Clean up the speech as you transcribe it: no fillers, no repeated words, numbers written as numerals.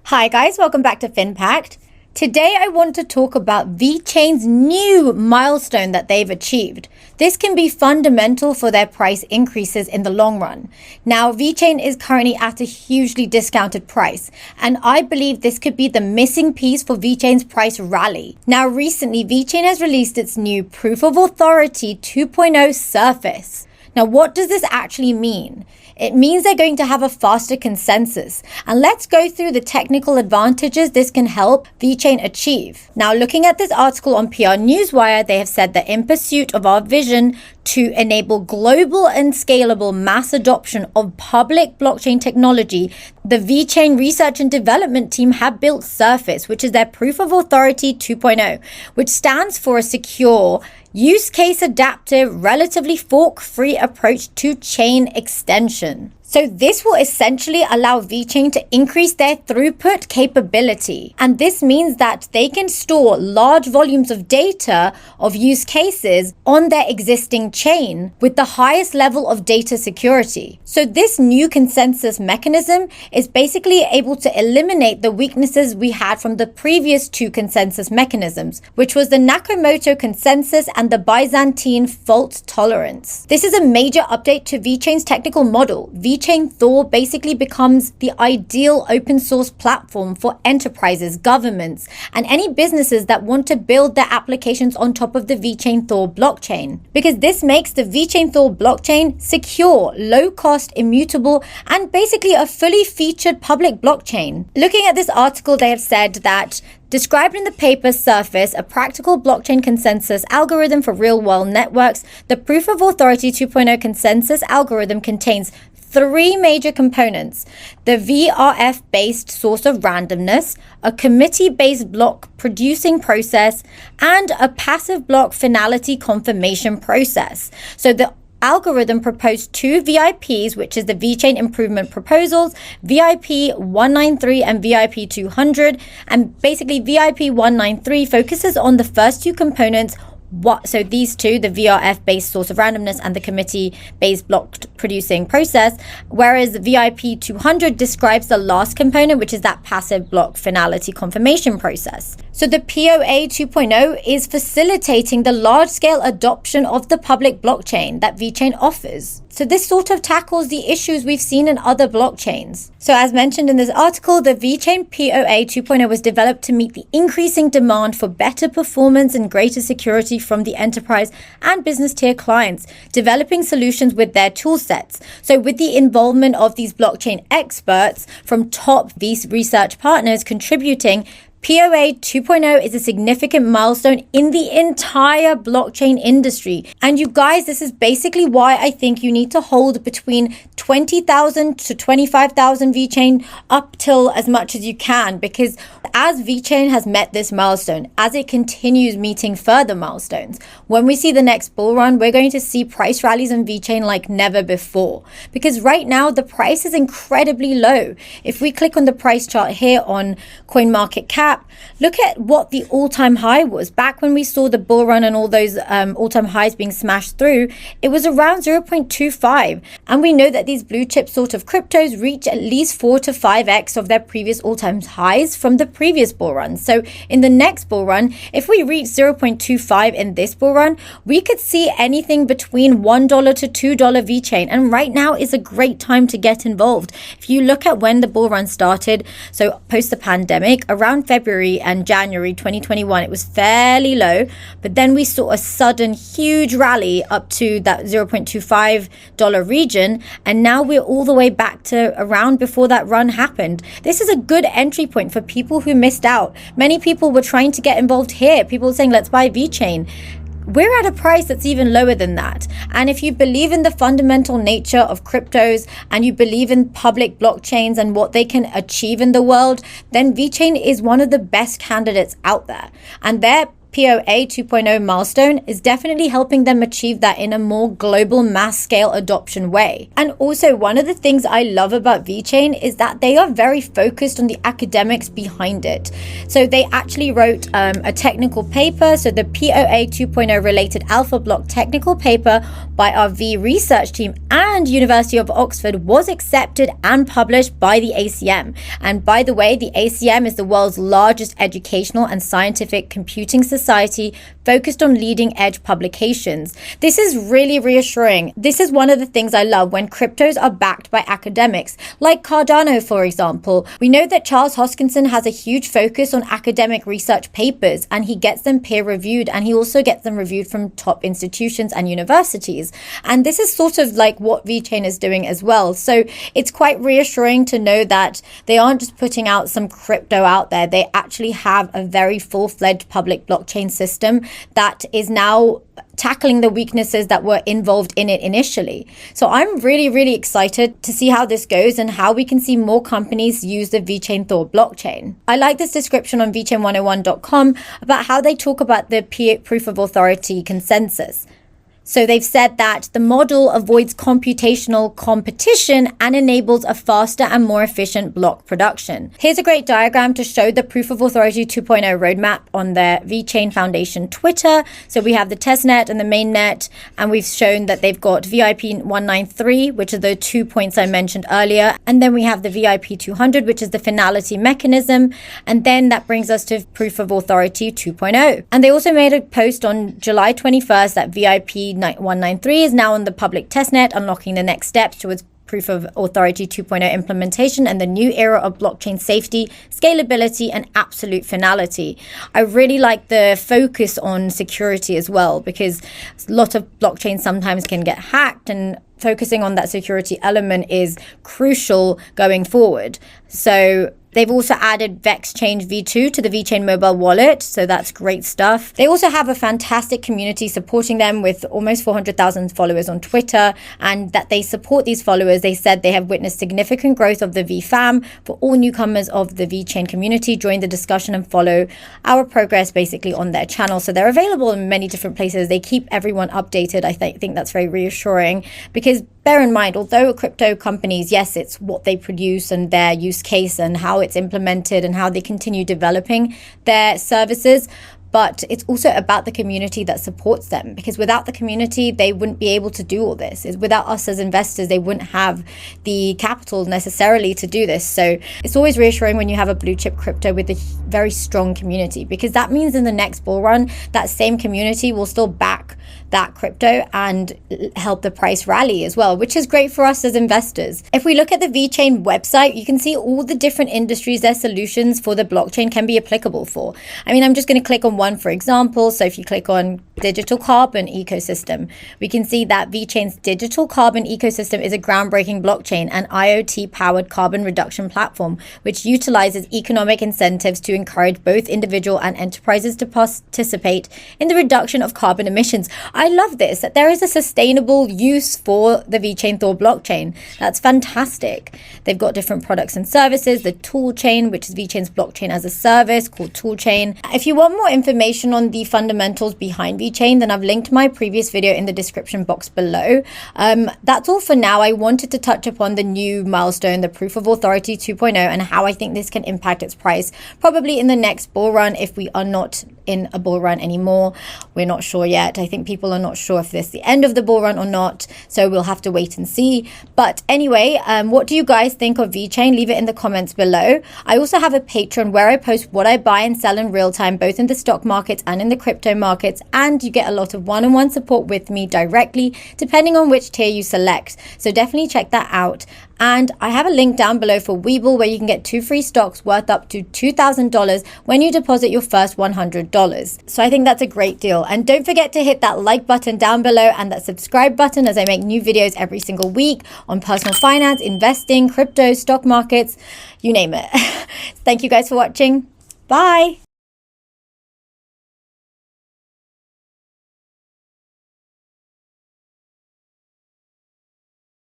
Hi guys, welcome back to Finpact. Today I want to talk about VeChain's new milestone that they've achieved. This can be fundamental for their price increases in the long run. Now, VeChain is currently at a hugely discounted price, and I believe this could be the missing piece for VeChain's price rally. Now, recently, VeChain has released its new Proof of Authority 2.0 Surface. Now, what does this actually mean? It means they're going to have a faster consensus. And let's go through the technical advantages this can help VeChain achieve. Now, looking at this article on PR Newswire, they have said that in pursuit of our vision to enable global and scalable mass adoption of public blockchain technology, the VeChain research and development team have built Surface, which is their Proof of Authority 2.0, which stands for a secure, use case adaptive, relatively fork-free approach to chain extension. So this will essentially allow VeChain to increase their throughput capability. And this means that they can store large volumes of data of use cases on their existing chain with the highest level of data security. So this new consensus mechanism is basically able to eliminate the weaknesses we had from the previous two consensus mechanisms, which was the Nakamoto consensus and the Byzantine fault tolerance. This is a major update to VeChain's technical model. VeChain Thor basically becomes the ideal open source platform for enterprises, governments, and any businesses that want to build their applications on top of the VeChain Thor blockchain. Because this makes the VeChain Thor blockchain secure, low cost, immutable, and basically a fully featured public blockchain. Looking at this article, they have said that described in the paper Surface, a practical blockchain consensus algorithm for real-world networks, the Proof of Authority 2.0 consensus algorithm contains three major components: the VRF-based source of randomness, a committee-based block producing process, and a passive block finality confirmation process. So the algorithm proposed two VIPs, which is the VeChain Improvement Proposals, VIP 193 and VIP 200. And basically VIP 193 focuses on the first two components. So these two, the VRF-based source of randomness and the committee-based block producing process, whereas the VIP 200 describes the last component, which is that passive block finality confirmation process. So the POA 2.0 is facilitating the large-scale adoption of the public blockchain that VeChain offers. So this sort of tackles the issues we've seen in other blockchains. So as mentioned in this article, the VeChain POA 2.0 was developed to meet the increasing demand for better performance and greater security from the enterprise and business tier clients, developing solutions with their tool sets. So with the involvement of these blockchain experts from top research partners contributing, POA 2.0 is a significant milestone in the entire blockchain industry. And you guys, this is basically why I think you need to hold between 20,000 to 25,000 VeChain up till as much as you can, because as VeChain has met this milestone, as it continues meeting further milestones, when we see the next bull run, we're going to see price rallies on VeChain like never before. Because right now, the price is incredibly low. If we click on the price chart here on CoinMarketCap, look at what the all-time high was. Back when we saw the bull run and all those all-time highs being smashed through, it was around 0.25. And we know that these blue chip sort of cryptos reach at least 4 to 5x of their previous all-time highs from the previous bull run. So in the next bull run, if we reach 0.25 in this bull run, we could see anything between $1 to $2 VeChain. And right now is a great time to get involved. If you look at when the bull run started, so post the pandemic, around February and January 2021, it was fairly low, but then we saw a sudden huge rally up to that $0.25 region, and now we're all the way back to around before that run happened. This is a good entry point for people who missed out. Many people were trying to get involved here. People were saying, let's buy VeChain. We're at a price that's even lower than that. And if you believe in the fundamental nature of cryptos and you believe in public blockchains and what they can achieve in the world, then VeChain is one of the best candidates out there. And their POA 2.0 milestone is definitely helping them achieve that in a more global mass scale adoption way. And also, one of the things I love about VeChain is that they are very focused on the academics behind it. So they actually wrote a technical paper. So the POA 2.0 related alpha block technical paper by our V research team and University of Oxford was accepted and published by the ACM. And by the way, the ACM is the world's largest educational and scientific computing society focused on leading edge publications. This is really reassuring. This is one of the things I love when cryptos are backed by academics, like Cardano, for example. We know that Charles Hoskinson has a huge focus on academic research papers, and he gets them peer reviewed, and he also gets them reviewed from top institutions and universities. And this is sort of like what VeChain is doing as well. So it's quite reassuring to know that they aren't just putting out some crypto out there. They actually have a very full-fledged public blockchain system that is now tackling the weaknesses that were involved in it initially. So I'm really excited to see how this goes and how we can see more companies use the VeChain Thor blockchain. I like this description on VeChain101.com about how they talk about the proof of authority consensus. So they've said that the model avoids computational competition and enables a faster and more efficient block production. Here's a great diagram to show the Proof of Authority 2.0 roadmap on the VeChain Foundation Twitter. So we have the testnet and the mainnet, and we've shown that they've got VIP 193, which are the 2 points I mentioned earlier. And then we have the VIP 200, which is the finality mechanism. And then that brings us to Proof of Authority 2.0. And they also made a post on July 21st that VIP 193 is now on the public testnet, unlocking the next steps towards Proof of Authority 2.0 implementation and the new era of blockchain safety, scalability, and absolute finality. I really like the focus on security as well, because a lot of blockchains sometimes can get hacked, and focusing on that security element is crucial going forward. So they've also added VeChain V2 to the VeChain mobile wallet, so that's great stuff. They also have a fantastic community supporting them with almost 400,000 followers on Twitter, and that they support these followers. They said they have witnessed significant growth of the VFam for all newcomers of the VeChain community. Join the discussion and follow our progress basically on their channel. So they're available in many different places. They keep everyone updated. I think that's very reassuring, because bear in mind, although crypto companies, yes, it's what they produce and their use case and how it's implemented and how they continue developing their services, but it's also about the community that supports them, because without the community, they wouldn't be able to do all this. Without us as investors, they wouldn't have the capital necessarily to do this. So it's always reassuring when you have a blue chip crypto with a very strong community, because that means in the next bull run, that same community will still back that crypto and help the price rally as well, which is great for us as investors. If we look at the VeChain website, you can see all the different industries their solutions for the blockchain can be applicable for. I mean, I'm just going to click on one, for example. So if you click on digital carbon ecosystem, we can see that VeChain's digital carbon ecosystem is a groundbreaking blockchain and IoT powered carbon reduction platform, which utilizes economic incentives to encourage both individual and enterprises to participate in the reduction of carbon emissions. I love this, that there is a sustainable use for the VeChain Thor blockchain. That's fantastic. They've got different products and services, the tool chain, which is VeChain's blockchain as a service called Toolchain. If you want more information on the fundamentals behind VeChain, then I've linked my previous video in the description box below. That's all for now. I wanted to touch upon the new milestone, the Proof of Authority 2.0, and how I think this can impact its price, probably in the next bull run if we are not in a bull run anymore. We're not sure yet. I think people are not sure if this is the end of the bull run or not, so we'll have to wait and see. But anyway, what do you guys think of VeChain? Leave it in the comments below. I also have a Patreon where I post what I buy and sell in real time, both in the stock markets and in the crypto markets, and you get a lot of one-on-one support with me directly, depending on which tier you select. So definitely check that out. And I have a link down below for WEBULL where you can get 2 free stocks worth up to $2,000 when you deposit your first $100. So I think that's a great deal. And don't forget to hit that like button down below and that subscribe button, as I make new videos every single week on personal finance, investing, crypto, stock markets, you name it. Thank you guys for watching. Bye.